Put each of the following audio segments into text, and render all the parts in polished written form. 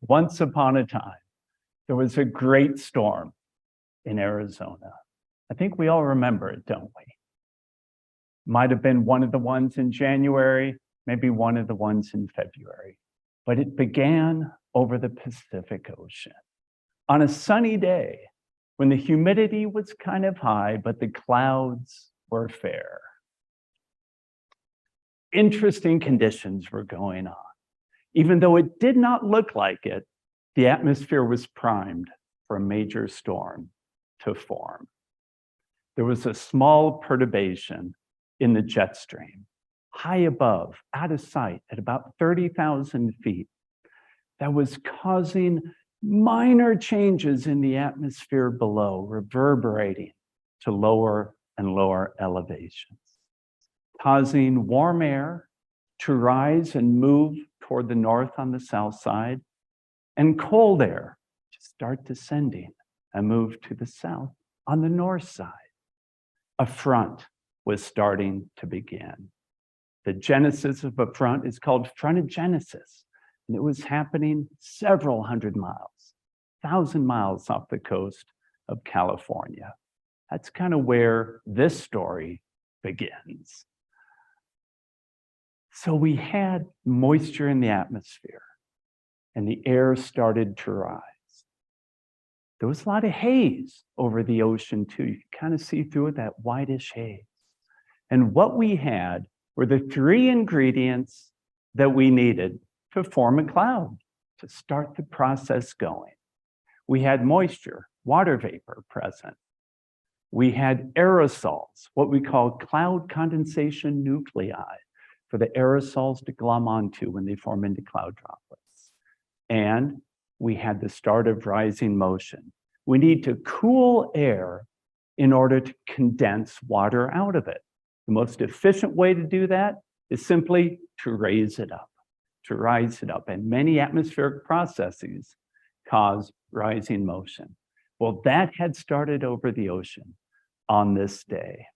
Once upon a time, there was a great storm in Arizona. I think we all remember it, don't we? Might have been one of the ones in January, maybe one of the ones in February, but it began over the Pacific Ocean on a sunny day when the humidity was kind of high, but the clouds were fair. Interesting conditions were going on. Even though it did not look like it, the atmosphere was primed for a major storm to form. There was a small perturbation in the jet stream, high above, out of sight at about 30,000 feet, that was causing minor changes in the atmosphere below, reverberating to lower and lower elevations, causing warm air to rise and move toward the north on the south side, and cold air to start descending and move to the south on the north side. A front was starting to begin. The genesis of a front is called frontogenesis, and it was happening several hundred miles, 1,000 miles off the coast of California. That's kind of where this story begins. So we had moisture in the atmosphere, and the air started to rise. There was a lot of haze over the ocean too. You can kind of see through it, that whitish haze. And what we had were the three ingredients that we needed to form a cloud, to start the process going. We had moisture, water vapor present. We had aerosols, what we call cloud condensation nuclei, for the aerosols to glom onto when they form into cloud droplets. And we had the start of rising motion. We need to cool air in order to condense water out of it. The most efficient way to do that is simply to raise it up, to rise it up. And many atmospheric processes cause rising motion. Well, that had started over the ocean on this day.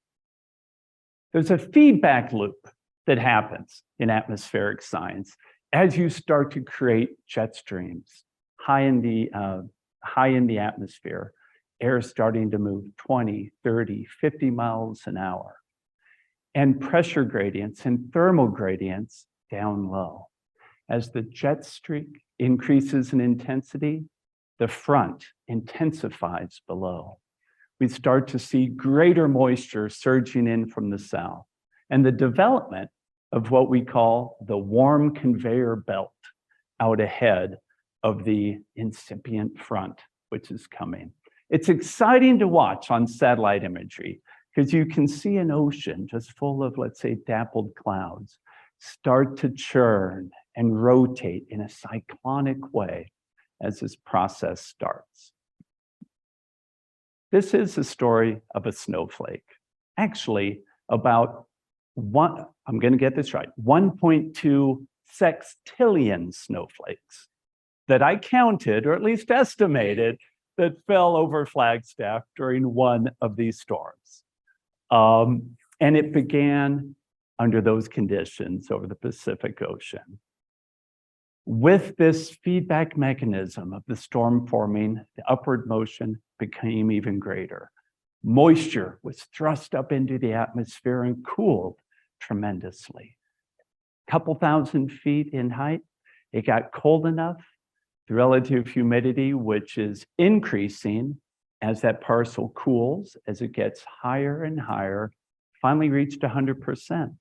There's a feedback loop that happens in atmospheric science as you start to create jet streams high in the atmosphere, air starting to move 20, 30, 50 miles an hour, and pressure gradients and thermal gradients down low. As the jet stream increases in intensity, the front intensifies below. We start to see greater moisture surging in from the south, and the development of what we call the warm conveyor belt out ahead of the incipient front, which is coming. It's exciting to watch on satellite imagery because you can see an ocean just full of, let's say, dappled clouds start to churn and rotate in a cyclonic way as this process starts. This is the story of a snowflake. Actually, about I'm going to get this right, 1.2 sextillion snowflakes that I counted, or at least estimated, that fell over Flagstaff during one of these storms. And it began under those conditions over the Pacific Ocean. With this feedback mechanism of the storm forming, the upward motion became even greater. Moisture was thrust up into the atmosphere and cooled tremendously. A couple thousand feet in height, it got cold enough. The relative humidity, which is increasing as that parcel cools, as it gets higher and higher, finally reached 100%.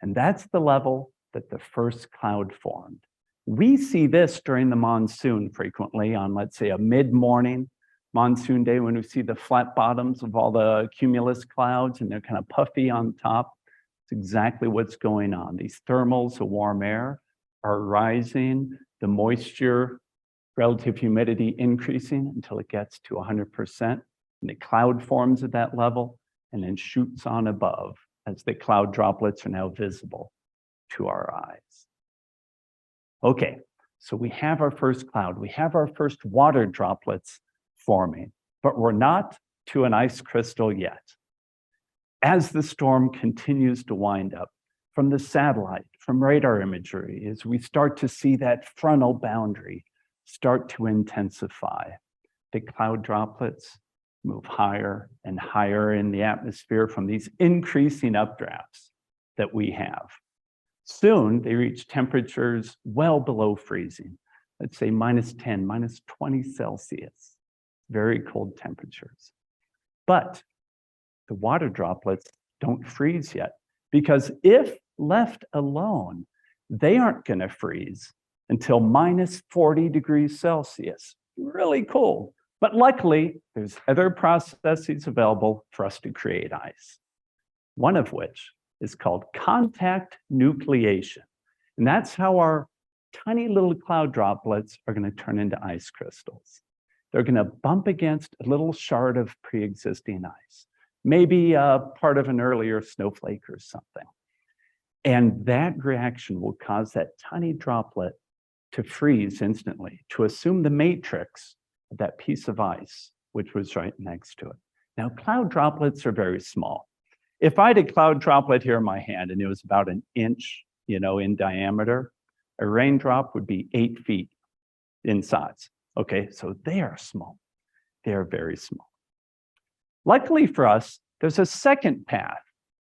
And that's the level that the first cloud formed. We see this during the monsoon frequently on, let's say, a mid-morning monsoon day when we see the flat bottoms of all the cumulus clouds and they're kind of puffy on top. It's exactly what's going on. These thermals of warm air are rising. The moisture relative humidity increasing until it gets to 100%, and the cloud forms at that level and then shoots on above as the cloud droplets are now visible to our eyes. Okay, so we have our first cloud, we have our first water droplets forming, but we're not to an ice crystal yet. As the storm continues to wind up, from the satellite, from radar imagery, as we start to see that frontal boundary start to intensify, the cloud droplets move higher and higher in the atmosphere from these increasing updrafts that we have. Soon, they reach temperatures well below freezing, let's say -10, -20 Celsius, very cold temperatures. But the water droplets don't freeze yet, because if left alone, they aren't going to freeze until -40 degrees Celsius, really cold. But luckily, there's other processes available for us to create ice, one of which is called contact nucleation. And that's how our tiny little cloud droplets are going to turn into ice crystals. They're going to bump against a little shard of pre-existing ice, maybe part of an earlier snowflake or something. And that reaction will cause that tiny droplet to freeze instantly, to assume the matrix of that piece of ice, which was right next to it. Now, cloud droplets are very small. If I had a cloud droplet here in my hand and it was about an inch, in diameter, a raindrop would be 8 feet in size. Okay, so they are small. They are very small. Luckily for us, there's a second path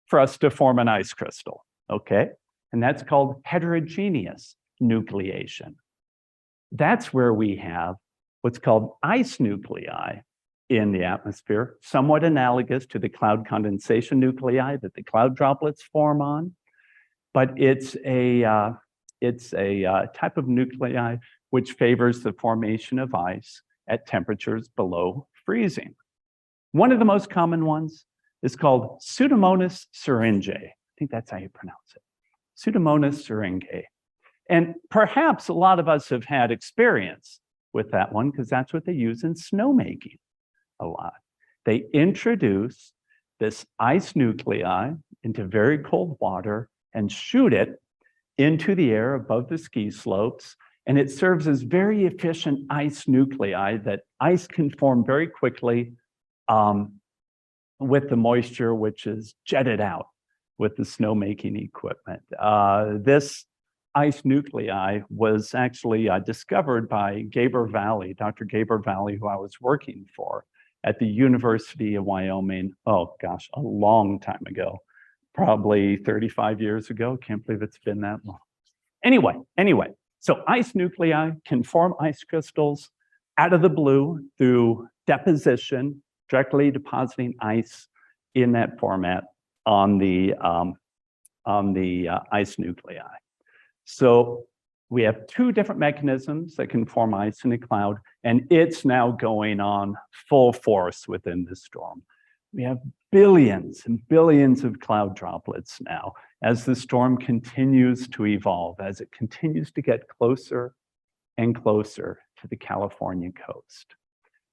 for us to form an ice crystal, okay? And that's called heterogeneous nucleation. That's where we have what's called ice nuclei in the atmosphere, somewhat analogous to the cloud condensation nuclei that the cloud droplets form on. But it's a type of nuclei which favors the formation of ice at temperatures below freezing. One of the most common ones is called Pseudomonas syringae. I think that's how you pronounce it. Pseudomonas syringae. And perhaps a lot of us have had experience with that one because that's what they use in snowmaking a lot. They introduce this ice nuclei into very cold water and shoot it into the air above the ski slopes. And it serves as very efficient ice nuclei that ice can form very quickly with the moisture which is jetted out with the snowmaking equipment. This ice nuclei was actually discovered by Gaber Valley, Dr. Gaber Valley, who I was working for at the University of Wyoming, oh gosh, a long time ago, probably 35 years ago. Can't believe it's been that long. Anyway, so ice nuclei can form ice crystals out of the blue through deposition, directly depositing ice in that format on the ice nuclei. So we have two different mechanisms that can form ice in a cloud, and it's now going on full force within the storm. We have billions and billions of cloud droplets now as the storm continues to evolve, as it continues to get closer and closer to the California coast.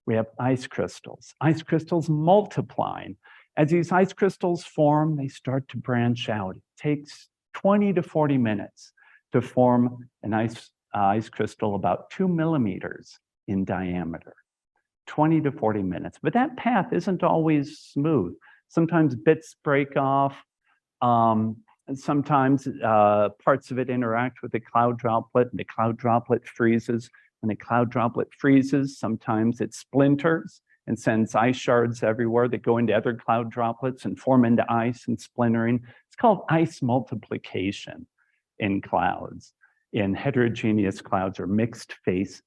We have ice crystals multiplying. As these ice crystals form, they start to branch out. It takes 20 to 40 minutes to form an ice crystal about 2 millimeters in diameter. 20 to 40 minutes. But that path isn't always smooth. Sometimes bits break off. And sometimes parts of it interact with the cloud droplet, and the cloud droplet freezes. When the cloud droplet freezes, sometimes it splinters and sends ice shards everywhere that go into other cloud droplets and form into ice and splintering. It's called ice multiplication in clouds, in heterogeneous clouds or mixed phase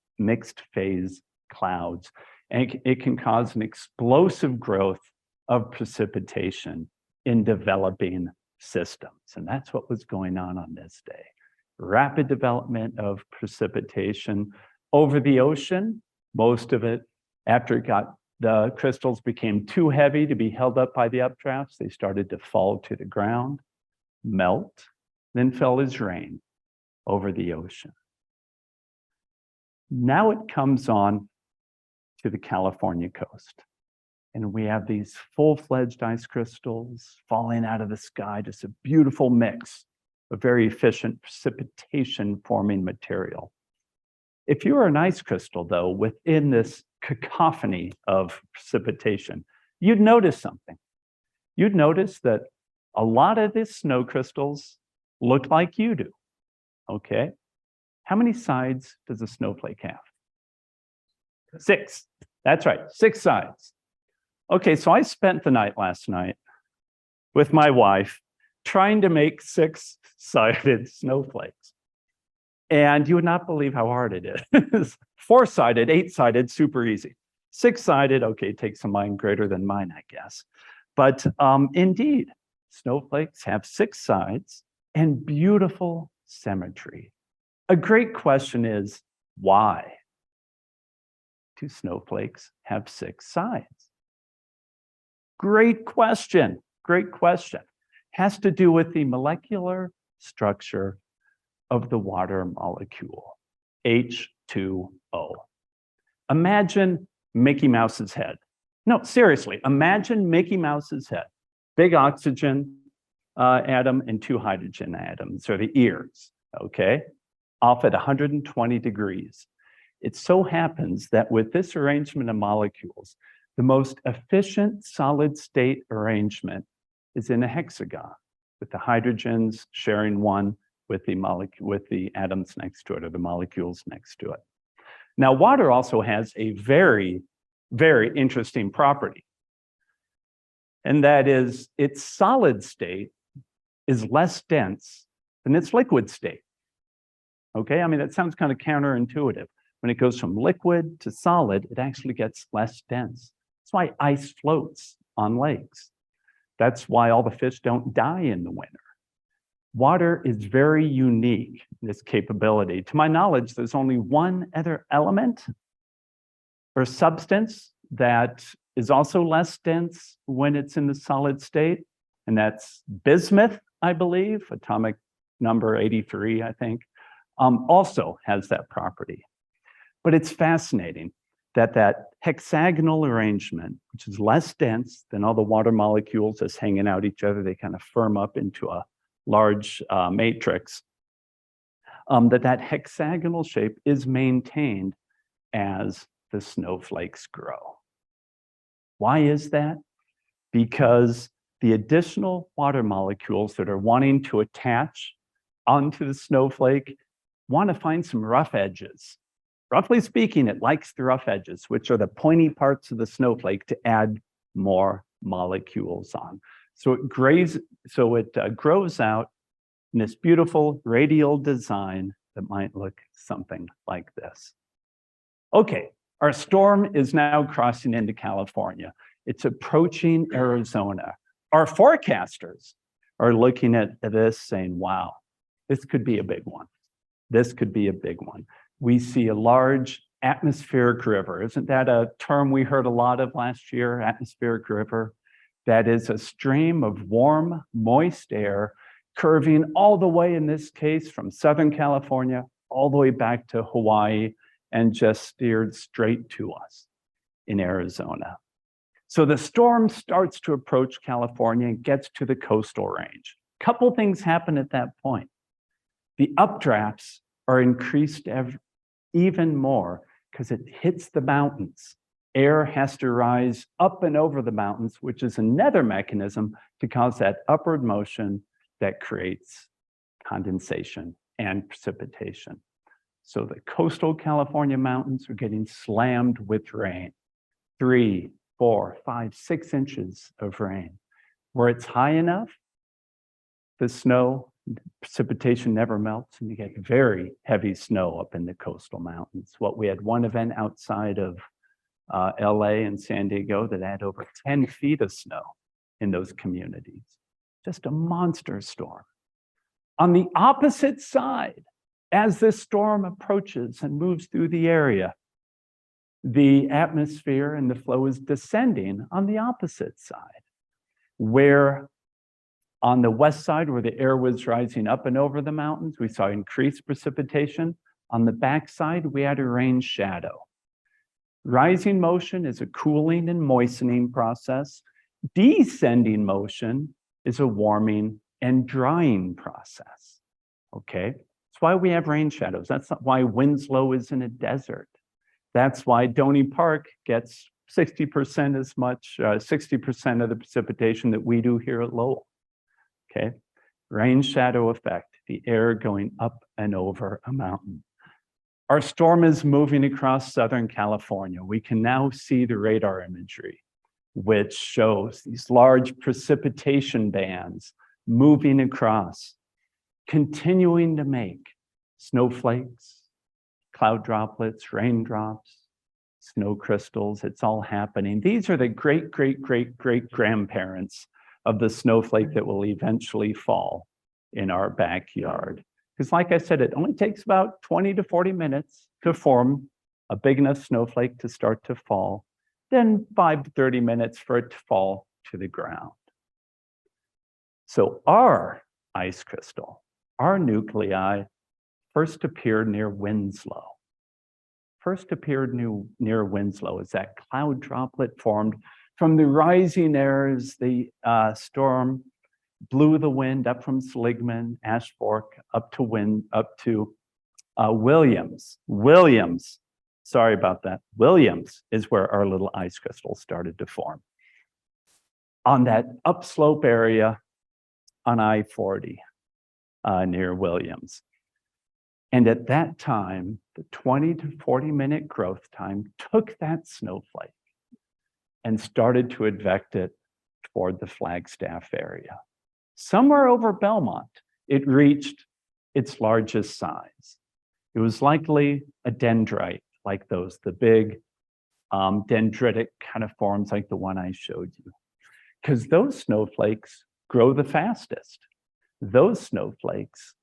clouds. And it can cause an explosive growth of precipitation in developing systems. And that's what was going on this day. Rapid development of precipitation over the ocean, most of it, after the crystals became too heavy to be held up by the updrafts, they started to fall to the ground, melt, then fell as rain over the ocean. Now it comes on to the California coast. And we have these full-fledged ice crystals falling out of the sky, just a beautiful mix of very efficient precipitation-forming material. If you were an ice crystal, though, within this cacophony of precipitation, you'd notice something. You'd notice that a lot of these snow crystals look like you do, okay? How many sides does a snowflake have? 6. That's right, 6 sides. Okay, so I spent the night last night with my wife trying to make 6-sided snowflakes. And you would not believe how hard it is. 4-sided, 8-sided, super easy. 6-sided, okay, takes a mind greater than mine, I guess. But indeed, snowflakes have 6 sides and beautiful symmetry. A great question is, why do snowflakes have 6 sides? Great question, great question. Has to do with the molecular structure of the water molecule, H2O. Imagine Mickey Mouse's head. No, seriously, imagine Mickey Mouse's head. Big oxygen atom and 2 hydrogen atoms, or the ears, okay? Off at 120 degrees. It so happens that with this arrangement of molecules, the most efficient solid state arrangement is in a hexagon, with the hydrogens sharing one with the atoms next to it, or the molecules next to it. Now, water also has a very, very interesting property, and that is its solid state is less dense than its liquid state. Okay, I mean, that sounds kind of counterintuitive. When it goes from liquid to solid, it actually gets less dense. That's why ice floats on lakes. That's why all the fish don't die in the winter. Water is very unique in this capability. To my knowledge, there's only one other element or substance that is also less dense when it's in the solid state, and that's bismuth, I believe, atomic number 83, I think, also has that property. But it's fascinating that that hexagonal arrangement, which is less dense than all the water molecules that's hanging out each other, they kind of firm up into a large matrix, that hexagonal shape is maintained as the snowflakes grow. Why is that? Because the additional water molecules that are wanting to attach onto the snowflake want to find some rough edges. Roughly speaking, it likes the rough edges, which are the pointy parts of the snowflake, to add more molecules on. So it grows out in this beautiful radial design that might look something like this. Okay, our storm is now crossing into California. It's approaching Arizona. Our forecasters are looking at this saying, wow, this could be a big one. This could be a big one. We see a large atmospheric river. Isn't that a term we heard a lot of last year, atmospheric river? That is a stream of warm, moist air curving all the way, in this case, from Southern California all the way back to Hawaii and just steered straight to us in Arizona. So the storm starts to approach California and gets to the coastal range. A couple things happen at that point. The updrafts are increased even more because it hits the mountains. Air has to rise up and over the mountains, which is another mechanism to cause that upward motion that creates condensation and precipitation. So the coastal California mountains are getting slammed with rain. 3, 4, 5, 6 inches of rain. Where it's high enough, the snow, precipitation never melts, and you get very heavy snow up in the coastal mountains. We had one event outside of LA and San Diego that had over 10 feet of snow in those communities. Just a monster storm. On the opposite side, as this storm approaches and moves through the area, the atmosphere and the flow is descending on the opposite side, where on the west side, where the air was rising up and over the mountains, we saw increased precipitation. On the backside, we had a rain shadow. Rising motion is a cooling and moistening process. Descending motion is a warming and drying process, okay? That's why we have rain shadows. That's why Winslow is in a desert. That's why Doney Park gets 60% as much, 60% of the precipitation that we do here at Lowell, okay? Rain shadow effect, the air going up and over a mountain. Our storm is moving across Southern California. We can now see the radar imagery, which shows these large precipitation bands moving across, continuing to make snowflakes, cloud droplets, raindrops, snow crystals. It's all happening. These are the great, great, great, great grandparents of the snowflake that will eventually fall in our backyard. Because like I said, it only takes about 20 to 40 minutes to form a big enough snowflake to start to fall, then 5 to 30 minutes for it to fall to the ground. So our ice crystal, our nuclei, first appeared near Winslow. First appeared near Winslow as that cloud droplet formed from the rising air as the storm blew the wind up from Seligman, Ash Fork, up to Williams. Sorry about that. Williams is where our little ice crystals started to form. On that upslope area on I-40 near Williams. And at that time, the 20 to 40 minute growth time took that snowflake and started to advect it toward the Flagstaff area. Somewhere over Belmont, it reached its largest size. It was likely a dendrite, like those, the big dendritic kind of forms like the one I showed you. Because those snowflakes grow the fastest. Those snowflakes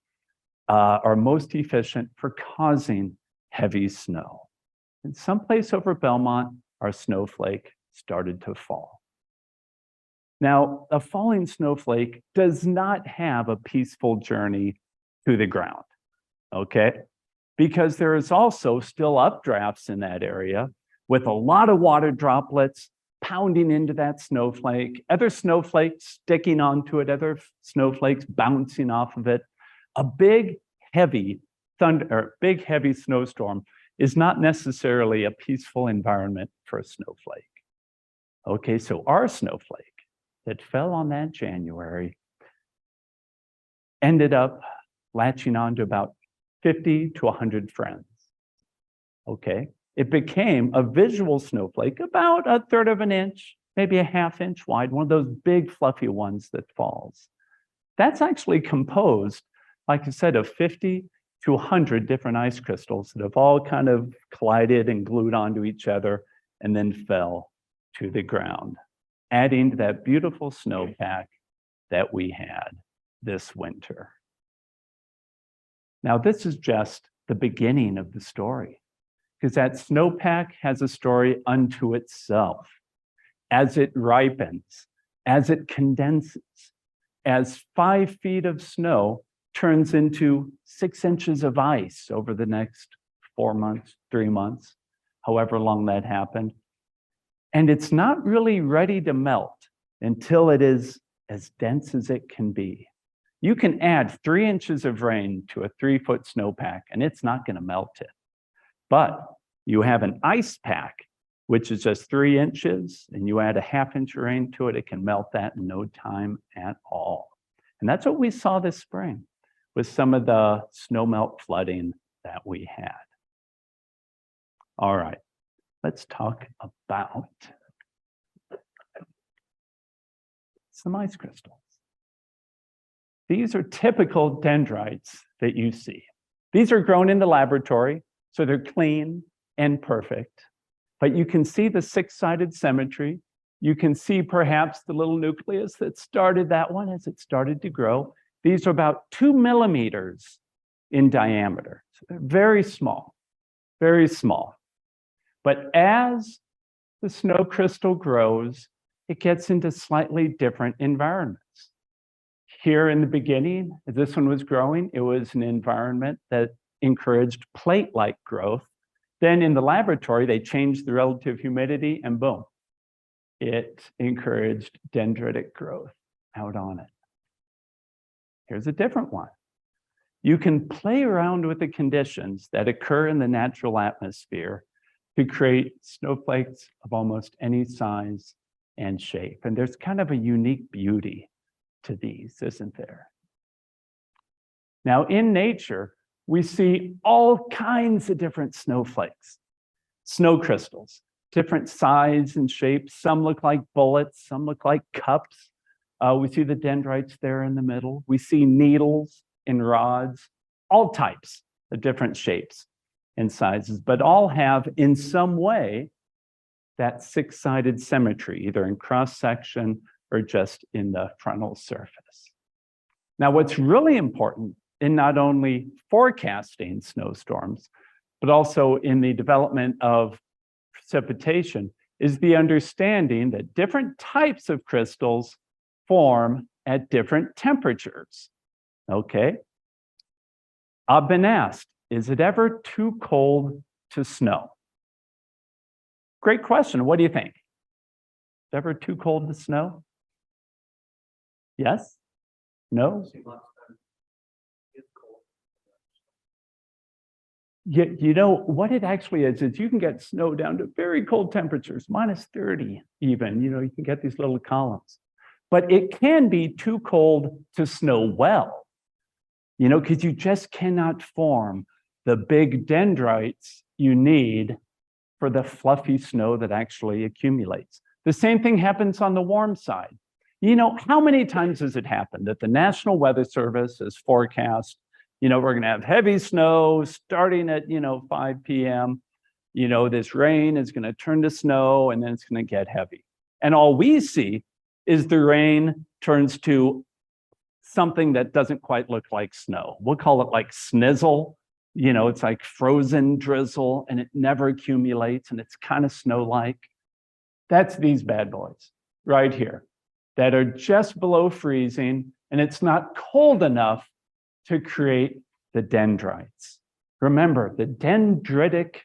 are most efficient for causing heavy snow. And someplace over Belmont, our snowflake started to fall. Now, a falling snowflake does not have a peaceful journey to the ground, okay? Because there is also still updrafts in that area with a lot of water droplets pounding into that snowflake, other snowflakes sticking onto it, other snowflakes bouncing off of it. A big, heavy snowstorm is not necessarily a peaceful environment for a snowflake. Okay, so our snowflake that fell on that January ended up latching on to about 50 to 100 friends. Okay, it became a visual snowflake about 1/3 of an inch, maybe a 1/2 inch wide, one of those big fluffy ones that falls. That's actually composed, like I said, of 50 to 100 different ice crystals that have all kind of collided and glued onto each other and then fell to the ground, adding to that beautiful snowpack that we had this winter. Now, this is just the beginning of the story, because that snowpack has a story unto itself. As it ripens, as it condenses, as 5 feet of snow turns into 6 inches of ice over the next 4 months, 3 months, however long that happened. And it's not really ready to melt until it is as dense as it can be. You can add 3 inches of rain to a 3-foot snowpack and it's not going to melt it. But you have an ice pack, which is just 3 inches, and you add a 1/2 inch of rain to it, it can melt that in no time at all. And that's what we saw this spring with some of the snowmelt flooding that we had. All right, let's talk about some ice crystals. These are typical dendrites that you see. These are grown in the laboratory, so they're clean and perfect. But you can see the 6-sided symmetry. You can see perhaps the little nucleus that started that one as it started to grow. These are about 2 millimeters in diameter. So they're very small, very small. But as the snow crystal grows, it gets into slightly different environments. Here in the beginning, as this one was growing, it was an environment that encouraged plate-like growth. Then in the laboratory, they changed the relative humidity and boom, it encouraged dendritic growth out on it. Here's a different one. You can play around with the conditions that occur in the natural atmosphere to create snowflakes of almost any size and shape. And there's kind of a unique beauty to these, isn't there? Now, in nature, we see all kinds of different snowflakes, snow crystals, different size and shapes. Some look like bullets, some look like cups. We see the dendrites there in the middle. We see needles and rods, all types of different shapes and sizes, but all have in some way that six-sided symmetry, either in cross-section or just in the frontal surface. Now, what's really important in not only forecasting snowstorms, but also in the development of precipitation is the understanding that different types of crystals form at different temperatures, okay? I've been asked, is it ever too cold to snow? Great question. What do you think? Is it ever too cold to snow? Yes? No? You know, what it actually is you can get snow down to very cold temperatures, minus 30 even. You know, you can get these little columns. But it can be too cold to snow well, you know, because you just cannot form the big dendrites you need for the fluffy snow that actually accumulates. The same thing happens on the warm side. You know, how many times has it happened that the National Weather Service has forecast, you know, we're going to have heavy snow starting at, 5 p.m. You know, this rain is going to turn to snow and then it's going to get heavy. And all we see is the rain turns to something that doesn't quite look like snow. We'll call it like snizzle. You know, it's like frozen drizzle and it never accumulates and it's kind of snow-like. That's these bad boys right here that are just below freezing and it's not cold enough to create the dendrites. Remember, the dendritic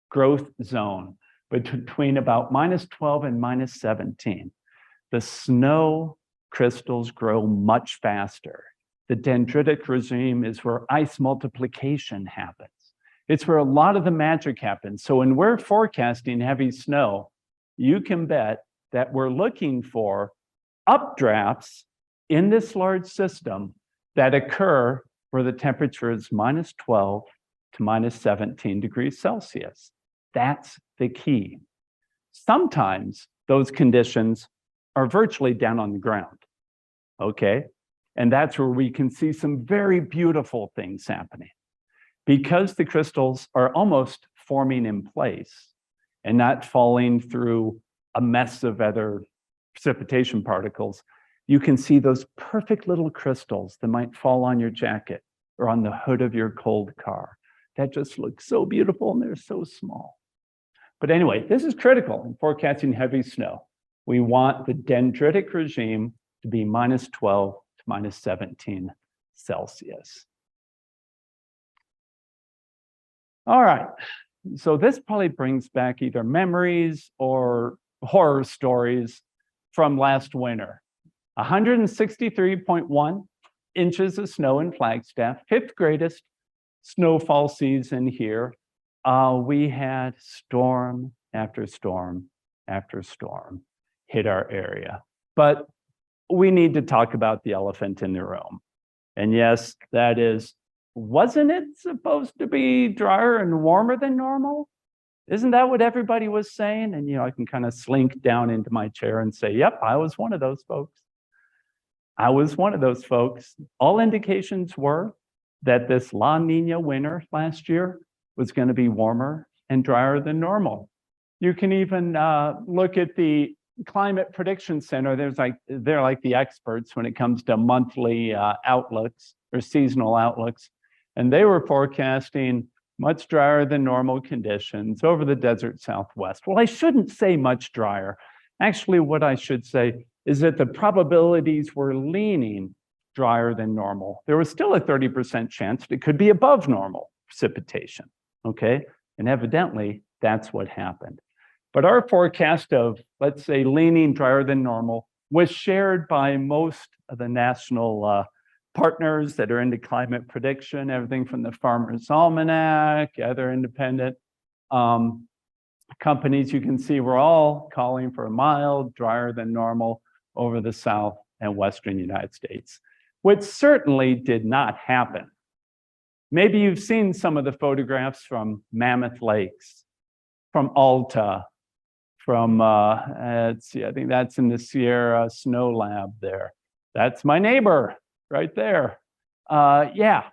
growth zone between about minus 12 and minus 17. The snow crystals grow much faster. The dendritic regime is where ice multiplication happens. It's where a lot of the magic happens. So when we're forecasting heavy snow, you can bet that we're looking for updrafts in this large system that occur where the temperature is minus 12 to minus 17 degrees Celsius. That's the key. Sometimes those conditions are virtually down on the ground, okay? And that's where we can see some very beautiful things happening. Because the crystals are almost forming in place and not falling through a mess of other precipitation particles, you can see those perfect little crystals that might fall on your jacket or on the hood of your cold car. That just looks so beautiful and they're so small. But anyway, this is critical in forecasting heavy snow. We want the dendritic regime to be minus 12 to minus 17 Celsius. All right, so this probably brings back either memories or horror stories from last winter. 163.1 inches of snow in Flagstaff, 5th greatest snowfall season here. We had storm after storm after storm hit our area. But we need to talk about the elephant in the room. And yes, that is, wasn't it supposed to be drier and warmer than normal? Isn't that what everybody was saying? And, I can kind of slink down into my chair and say, yep, I was one of those folks. I was one of those folks. All indications were that this La Nina winter last year was going to be warmer and drier than normal. You can even look at the Climate Prediction Center. They're like the experts when it comes to monthly outlooks or seasonal outlooks. And they were forecasting much drier than normal conditions over the desert Southwest. Well, I shouldn't say much drier. Actually, what I should say is that the probabilities were leaning drier than normal. There was still a 30% chance that it could be above normal. precipitation, okay? And evidently, that's what happened. But our forecast of, let's say, leaning drier than normal was shared by most of the national partners that are into climate prediction, everything from the Farmer's Almanac, other independent companies. You can see we're all calling for a mild, drier than normal over the South and Western United States, which certainly did not happen. Maybe you've seen some of the photographs from Mammoth Lakes, from Alta, from, let's see, I think that's in the Sierra Snow Lab there. That's my neighbor right there. Yeah,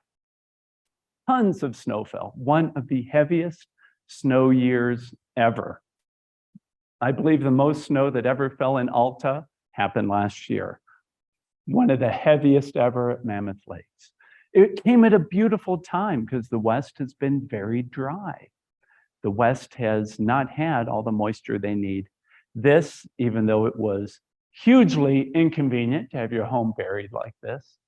tons of snow fell, one of the heaviest snow years ever. I believe the most snow that ever fell in Alta happened last year. One of the heaviest ever at Mammoth Lakes. It came at a beautiful time because the West has been very dry. The West has not had all the moisture they need. This, even though it was hugely inconvenient to have your home buried like this,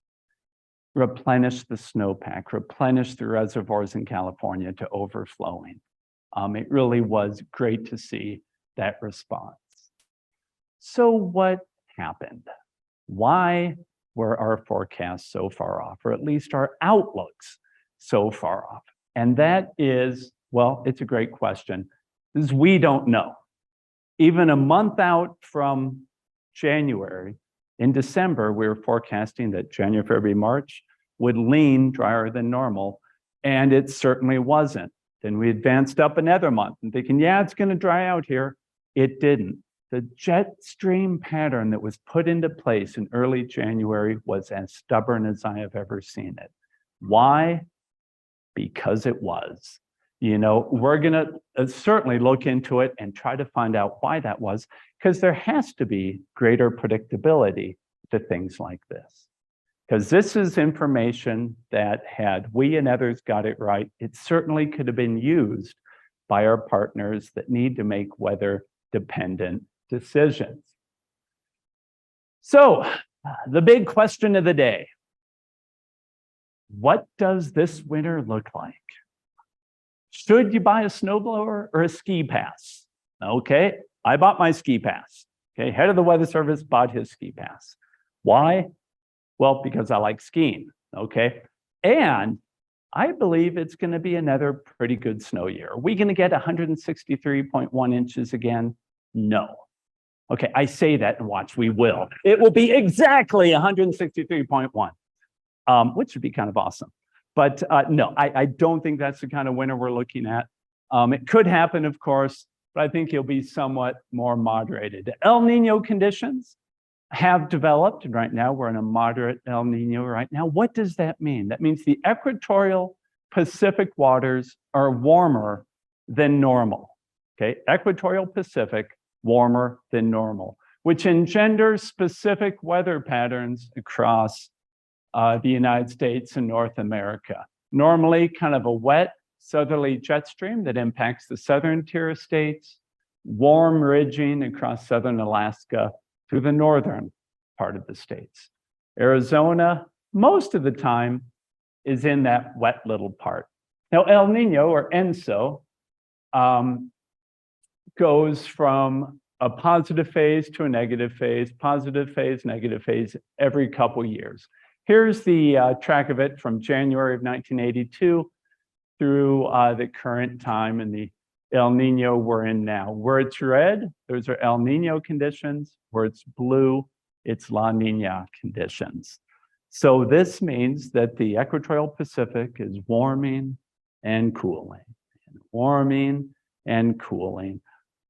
replenished the snowpack, replenished the reservoirs in California to overflowing. It really was great to see that response. So what happened? Why were our forecasts so far off, or at least our outlooks so far off? And that is, well, it's a great question, is we don't know. Even a month out from January, in December, we were forecasting that January, February, March would lean drier than normal, and it certainly wasn't. Then we advanced up another month and thinking, yeah, it's gonna dry out here. It didn't. The jet stream pattern that was put into place in early January was as stubborn as I have ever seen it. Why? Because it was. You know, we're gonna certainly look into it and try to find out why that was, because there has to be greater predictability to things like this. Because this is information that had we and others got it right, it certainly could have been used by our partners that need to make weather-dependent decisions. So, the big question of the day, what does this winter look like? Should you buy a snowblower or a ski pass? Okay, I bought my ski pass. Okay, head of the Weather Service bought his ski pass. Why? Well, because I like skiing, okay? And I believe it's gonna be another pretty good snow year. Are we gonna get 163.1 inches again? No. Okay, I say that and watch, we will. It will be exactly 163.1, which would be kind of awesome. But no, I don't think that's the kind of winter we're looking at. It could happen, of course, but I think it'll be somewhat more moderated. El Nino conditions have developed, and right now we're in a moderate El Nino right now. What does that mean? That means the equatorial Pacific waters are warmer than normal, okay? Equatorial Pacific, warmer than normal, which engenders specific weather patterns across the United States and North America. Normally kind of a wet southerly jet stream that impacts the southern tier of states, warm ridging across southern Alaska to the northern part of the states. Arizona, most of the time, is in that wet little part. Now, El Nino, or ENSO, goes from a positive phase to a negative phase, negative phase every couple years. Here's the track of it from January of 1982 through the current time in the El Nino we're in now. Where it's red, those are El Nino conditions. Where it's blue, it's La Nina conditions. So this means that the equatorial Pacific is warming and cooling, warming and cooling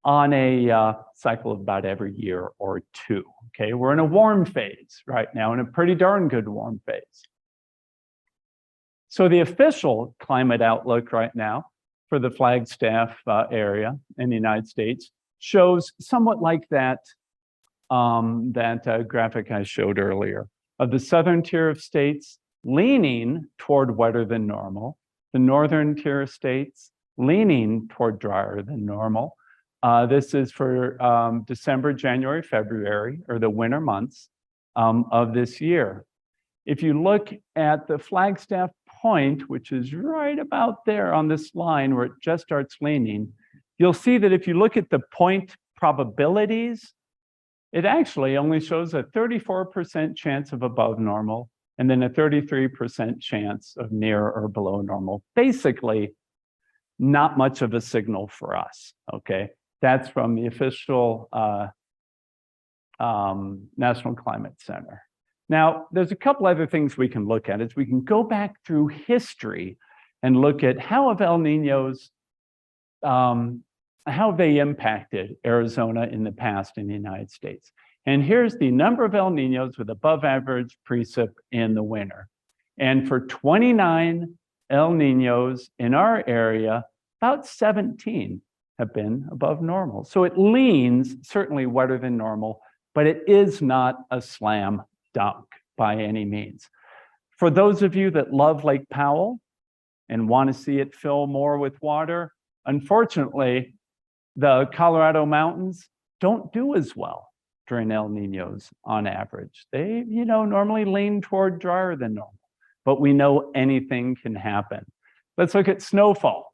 on a cycle of about every year or two. Okay, we're in a warm phase right now, in a pretty darn good warm phase. So the official climate outlook right now for the Flagstaff area in the United States shows somewhat like that, graphic I showed earlier, of the southern tier of states leaning toward wetter than normal, the northern tier of states leaning toward drier than normal. This is for December, January, February, or the winter months of this year. If you look at the Flagstaff point, which is right about there on this line where it just starts leaning, you'll see that if you look at the point probabilities, it actually only shows a 34% chance of above normal and then a 33% chance of near or below normal. Basically, not much of a signal for us, okay? That's from the official National Climate Center. Now, there's a couple other things we can look at. Is we can go back through history and look at how have El Niños, how they impacted Arizona in the past in the United States. And here's the number of El Niños with above average precip in the winter. And for 29 El Niños in our area, about 17 have been above normal. So it leans certainly wetter than normal, but it is not a slam dunk by any means. For those of you that love Lake Powell and want to see it fill more with water, unfortunately, the Colorado mountains don't do as well during El Niños on average. They, normally lean toward drier than normal, but we know anything can happen. Let's look at snowfall.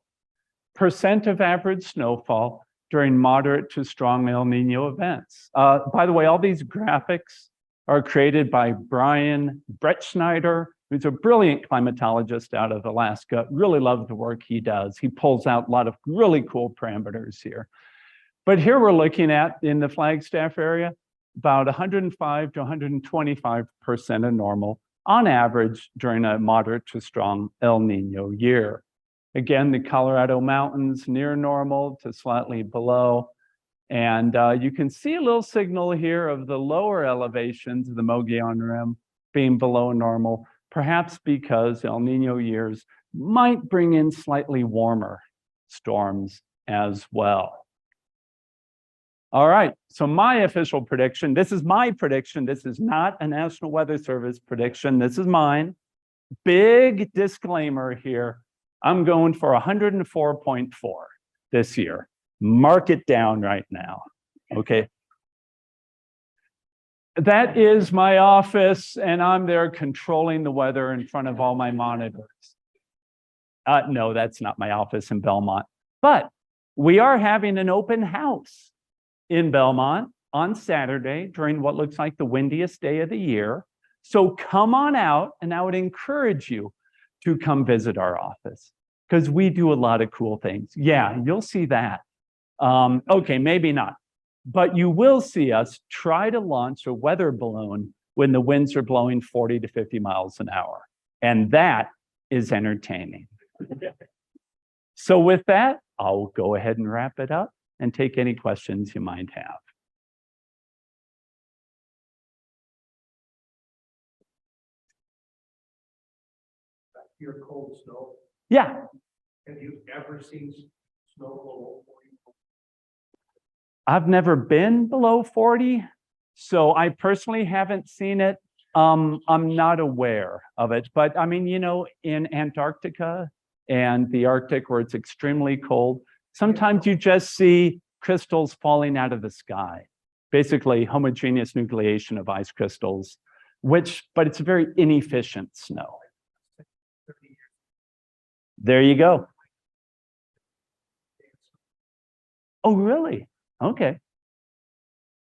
Percent of average snowfall during moderate to strong El Niño events. By the way, all these graphics are created by Brian Brettschneider, who's a brilliant climatologist out of Alaska. Really love the work he does. He pulls out a lot of really cool parameters here. But here we're looking at, in the Flagstaff area, about 105 to 125% of normal on average during a moderate to strong El Niño year. Again, the Colorado mountains near normal to slightly below. And you can see a little signal here of the lower elevations of the Mogollon Rim being below normal, perhaps because El Niño years might bring in slightly warmer storms as well. All right, so my official prediction, this is my prediction. This is not a National Weather Service prediction. This is mine. Big disclaimer here. I'm going for 104.4 this year. Mark it down right now, okay? That is my office, and I'm there controlling the weather in front of all my monitors. No, that's not my office in Belmont. But we are having an open house in Belmont on Saturday during what looks like the windiest day of the year. So come on out, and I would encourage you to come visit our office because we do a lot of cool things. Yeah, you'll see that. Okay, maybe not. But you will see us try to launch a weather balloon when the winds are blowing 40 to 50 miles an hour. And that is entertaining. So with that, I'll go ahead and wrap it up and take any questions you might have. Your cold snow. Yeah. Have you ever seen snow below 40? I've never been below 40, so I personally haven't seen it. I'm not aware of it, but I mean, in Antarctica and the Arctic where it's extremely cold, sometimes you just see crystals falling out of the sky, basically homogeneous nucleation of ice crystals, but it's a very inefficient snow. There you go. Oh, really? Okay.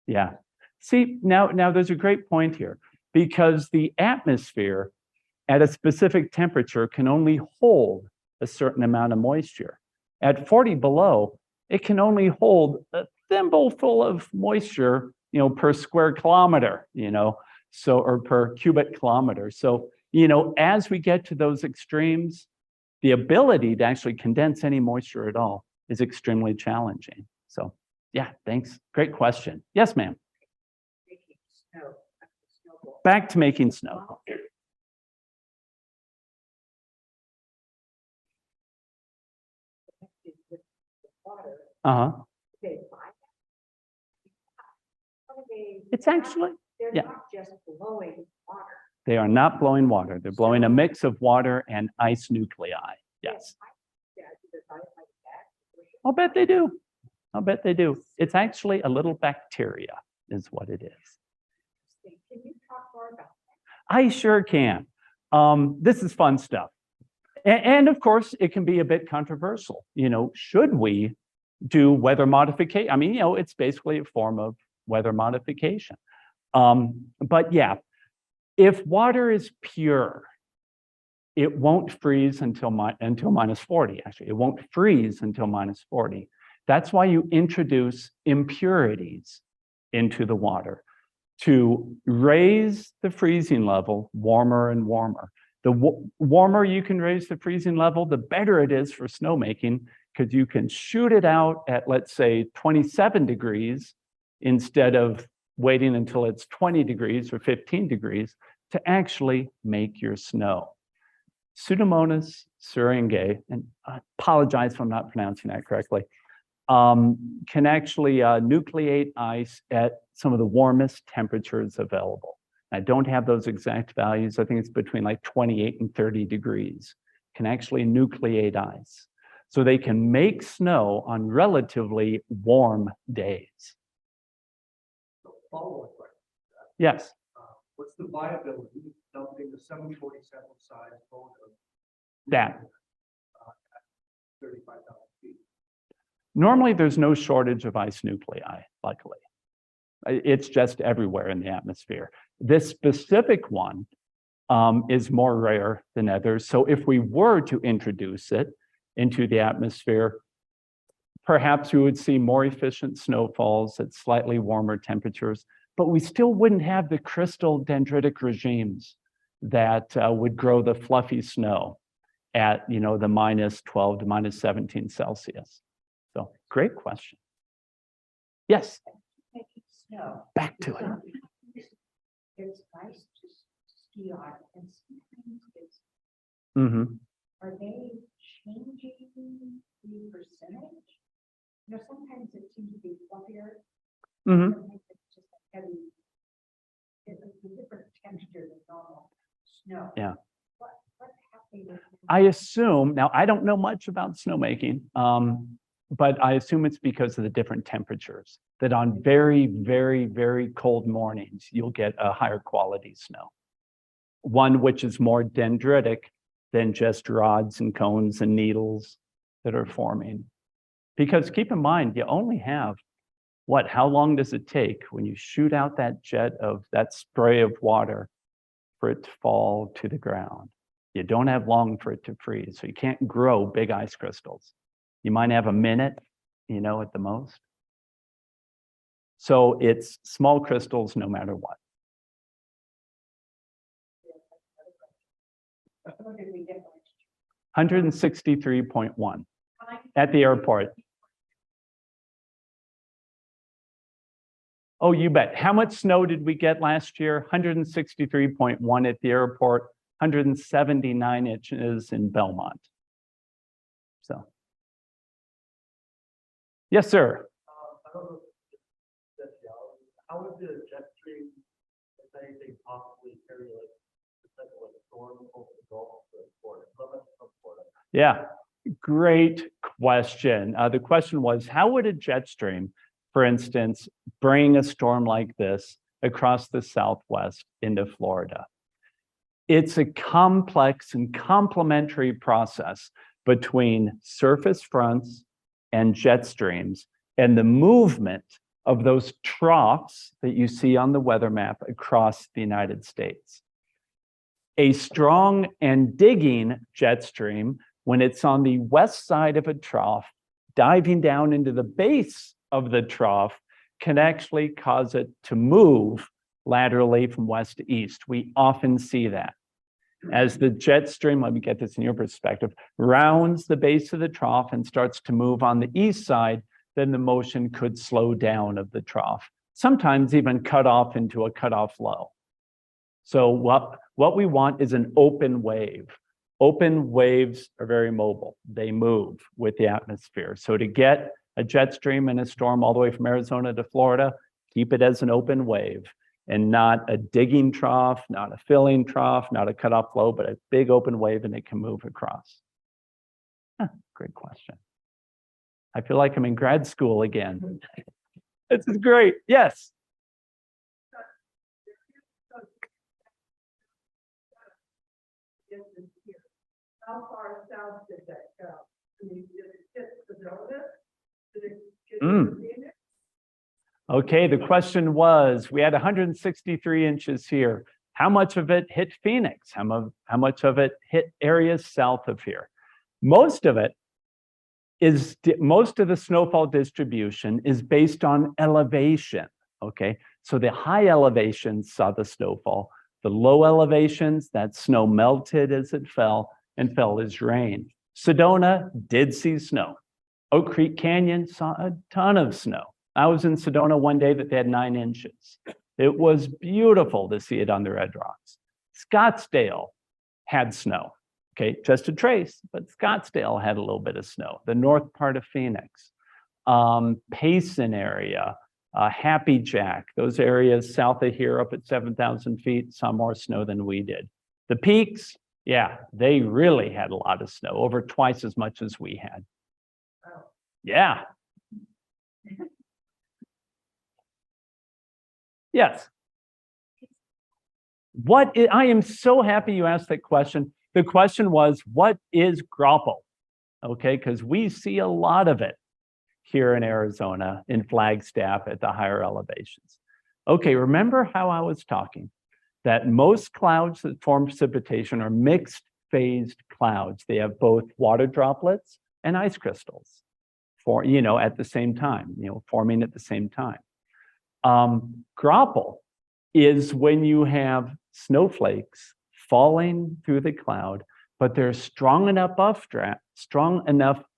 Yeah. See, now there's a great point here because the atmosphere at a specific temperature can only hold a certain amount of moisture. At 40 below, it can only hold a thimbleful of moisture, per square kilometer, or per cubic kilometer. So, as we get to those extremes, the ability to actually condense any moisture at all is extremely challenging. So, yeah, thanks. Great question. Yes, ma'am. Back to making snow. Uh-huh. It's actually, they're not just blowing water. They are not blowing water. They're blowing a mix of water and ice nuclei. Yes. I'll bet they do. I'll bet they do. It's actually a little bacteria is what it is. Can you talk more about that? I sure can. This is fun stuff. And of course, it can be a bit controversial. Should we do weather modification? I mean, it's basically a form of weather modification. But yeah, if water is pure, it won't freeze until minus 40, actually. It won't freeze until minus 40. That's why you introduce impurities into the water to raise the freezing level warmer and warmer. The warmer you can raise the freezing level, the better it is for snowmaking, because you can shoot it out at, let's say, 27 degrees instead of waiting until it's 20 degrees or 15 degrees to actually make your snow. Pseudomonas syringae, and I apologize if I'm not pronouncing that correctly, can actually nucleate ice at some of the warmest temperatures available. I don't have those exact values. I think it's between like 28 and 30 degrees. Can actually nucleate ice. So they can make snow on relatively warm days. Follow-up question. Yes. What's the viability of dumping the 747 size boat of That. 35,000 feet? Normally, there's no shortage of ice nuclei, luckily. It's just everywhere in the atmosphere. This specific one is more rare than others. So if we were to introduce it into the atmosphere, perhaps we would see more efficient snowfalls at slightly warmer temperatures, but we still wouldn't have the crystal dendritic regimes that would grow the fluffy snow at the minus 12 to minus 17 Celsius. So great question. Yes. Making snow. Back to it. It's nice to ski on, and sometimes it's, Mm-hmm. are they changing the percentage? Sometimes it seems to be fluffier. Mm-hmm. Sometimes it's just a heavy, it's a different texture than normal snow. Yeah. What's happening with I assume, now I don't know much about snowmaking, but I assume it's because of the different temperatures, that on very, very, very cold mornings, you'll get a higher quality snow. One which is more dendritic than just rods and cones and needles that are forming. Because keep in mind, you only have, how long does it take when you shoot out that jet of that spray of water for it to fall to the ground? You don't have long for it to freeze, so you can't grow big ice crystals. You might have a minute, at the most. So it's small crystals no matter what. what did we get? 163.1 at the airport. Oh, you bet. How much snow did we get last year? 163.1 at the airport, 179 inches in Belmont. So, yes, sir. I don't know if that's how would the jet stream, if anything, possibly carry like a storm over the Gulf of Florida? Yeah, great question. The question was, how would a jet stream, for instance, bring a storm like this across the Southwest into Florida? It's a complex and complementary process between surface fronts and jet streams and the movement of those troughs that you see on the weather map across the United States. A strong and digging jet stream, when it's on the west side of a trough, diving down into the base of the trough, can actually cause it to move laterally from west to east. We often see that. As the jet stream, let me get this in your perspective, rounds the base of the trough and starts to move on the east side, then the motion could slow down of the trough, sometimes even cut off into a cutoff low. So what we want is an open wave. Open waves are very mobile. They move with the atmosphere. So to get a jet stream in a storm all the way from Arizona to Florida, keep it as an open wave and not a digging trough, not a filling trough, not a cutoff low, but a big open wave, and it can move across. Great question. I feel like I'm in grad school again. This is great. Yes. How far south did that go? I mean, did it hit Sedona? Did it get Mm. to Phoenix? Okay, the question was, we had 163 inches here. How much of it hit Phoenix? How much of it hit areas south of here? Most of the snowfall distribution is based on elevation, okay? So the high elevations saw the snowfall. The low elevations, that snow melted as it fell and fell as rain. Sedona did see snow. Oak Creek Canyon saw a ton of snow. I was in Sedona one day that they had 9 inches. It was beautiful to see it on the red rocks. Scottsdale had snow, okay, just a trace, but Scottsdale had a little bit of snow. The north part of Phoenix, Payson area, Happy Jack, those areas south of here up at 7,000 feet saw more snow than we did. The peaks, yeah, they really had a lot of snow, over twice as much as we had. Oh. Yeah. Yes. I am so happy you asked that question. The question was, what is grapple? Okay, because we see a lot of it here in Arizona, in Flagstaff at the higher elevations. Okay, remember how I was talking that most clouds that form precipitation are mixed phased clouds. They have both water droplets and ice crystals at the same time, forming at the same time. Grapple is when you have snowflakes falling through the cloud, but there's strong enough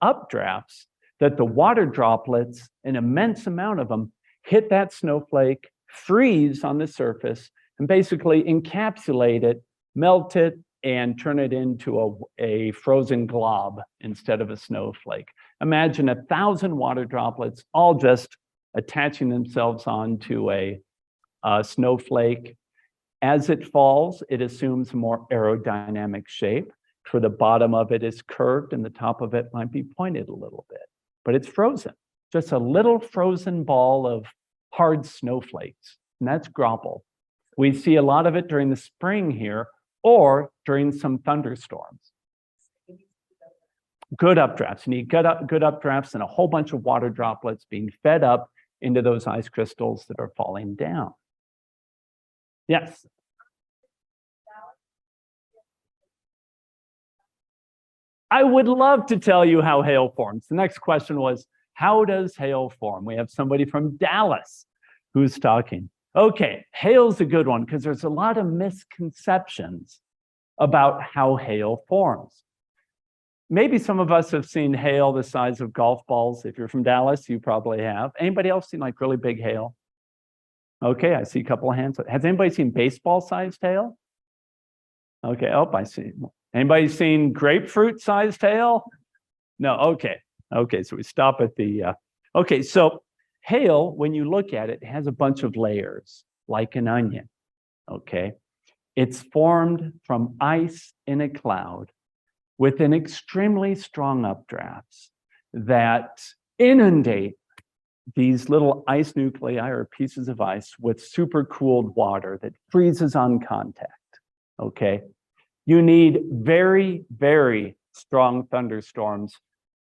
updrafts that the water droplets, an immense amount of them, hit that snowflake, freeze on the surface, and basically encapsulate it, melt it, and turn it into a frozen glob instead of a snowflake. Imagine 1,000 water droplets all just attaching themselves onto a snowflake. As it falls, it assumes a more aerodynamic shape. For the bottom of it is curved and the top of it might be pointed a little bit, but it's frozen. Just a little frozen ball of hard snowflakes, and that's grapple. We see a lot of it during the spring here or during some thunderstorms. Good updrafts. You need good updrafts and a whole bunch of water droplets being fed up into those ice crystals that are falling down. Yes. I would love to tell you how hail forms. The next question was, how does hail form? We have somebody from Dallas who's talking. Okay, hail's a good one because there's a lot of misconceptions about how hail forms. Maybe some of us have seen hail the size of golf balls. If you're from Dallas, you probably have. Anybody else seen like really big hail? Okay, I see a couple of hands. Has anybody seen baseball-sized hail? Okay, I see. Anybody seen grapefruit-sized hail? No, okay. Okay, so we stop at the, okay, so hail, when you look at it, has a bunch of layers, like an onion, okay? It's formed from ice in a cloud with an extremely strong updrafts that inundate these little ice nuclei or pieces of ice with super cooled water that freezes on contact, okay? You need very, very strong thunderstorms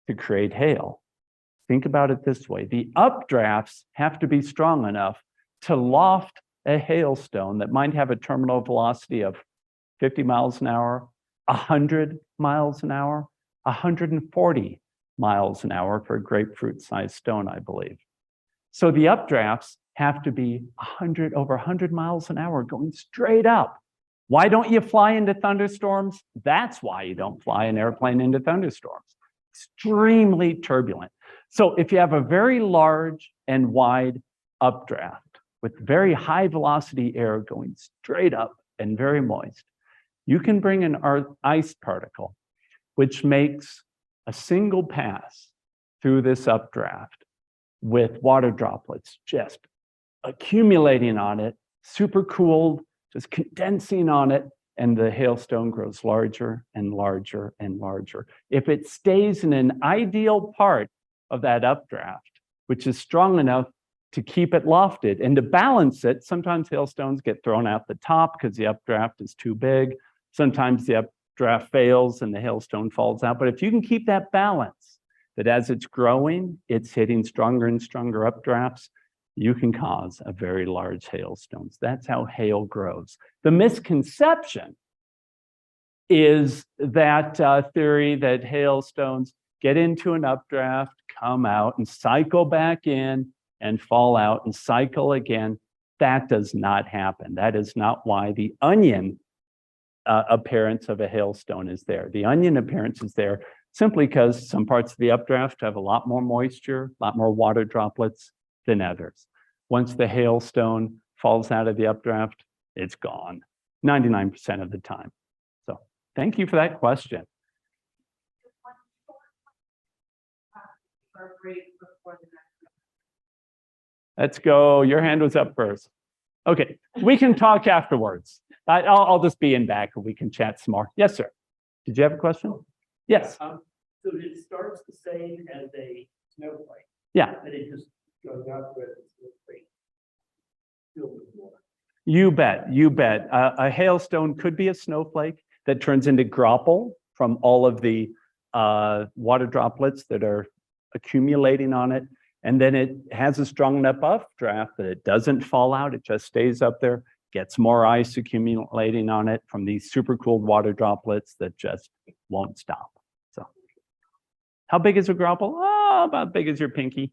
to create hail. Think about it this way. The updrafts have to be strong enough to loft a hailstone that might have a terminal velocity of 50 miles an hour, 100 miles an hour, 140 miles an hour for a grapefruit-sized stone, I believe. So the updrafts have to be over 100 miles an hour going straight up. Why don't you fly into thunderstorms? That's why you don't fly an airplane into thunderstorms. Extremely turbulent. So if you have a very large and wide updraft with very high velocity air going straight up and very moist, you can bring an ice particle, which makes a single pass through this updraft with water droplets just accumulating on it, super cooled, just condensing on it, and the hailstone grows larger and larger and larger. If it stays in an ideal part of that updraft, which is strong enough to keep it lofted and to balance it, sometimes hailstones get thrown out the top because the updraft is too big. Sometimes the updraft fails and the hailstone falls out. But if you can keep that balance, that as it's growing, it's hitting stronger and stronger updrafts, you can cause a very large hailstones. That's how hail grows. The misconception is that theory that hailstones get into an updraft, come out and cycle back in and fall out and cycle again. That does not happen. That is not why the onion appearance of a hailstone is there. The onion appearance is there simply because some parts of the updraft have a lot more moisture, a lot more water droplets than others. Once the hailstone falls out of the updraft, it's gone 99% of the time. So thank you for that question. Let's go. Your hand was up first. Okay, we can talk afterwards. I'll just be in back and we can chat some more. Yes, sir. Did you have a question? Yes. So it starts the same as a snowflake. Yeah. And it just goes out with snowflake filled with water. You bet. You bet. A hailstone could be a snowflake that turns into graupel from all of the water droplets that are accumulating on it. And then it has a strong enough updraft that it doesn't fall out. It just stays up there, gets more ice accumulating on it from these super cooled water droplets that just won't stop. So how big is a graupel? Oh, about big as your pinky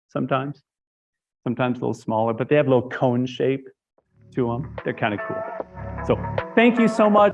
sometimes. Sometimes a little smaller, but they have a little cone shape to them. They're kind of cool. So thank you so much.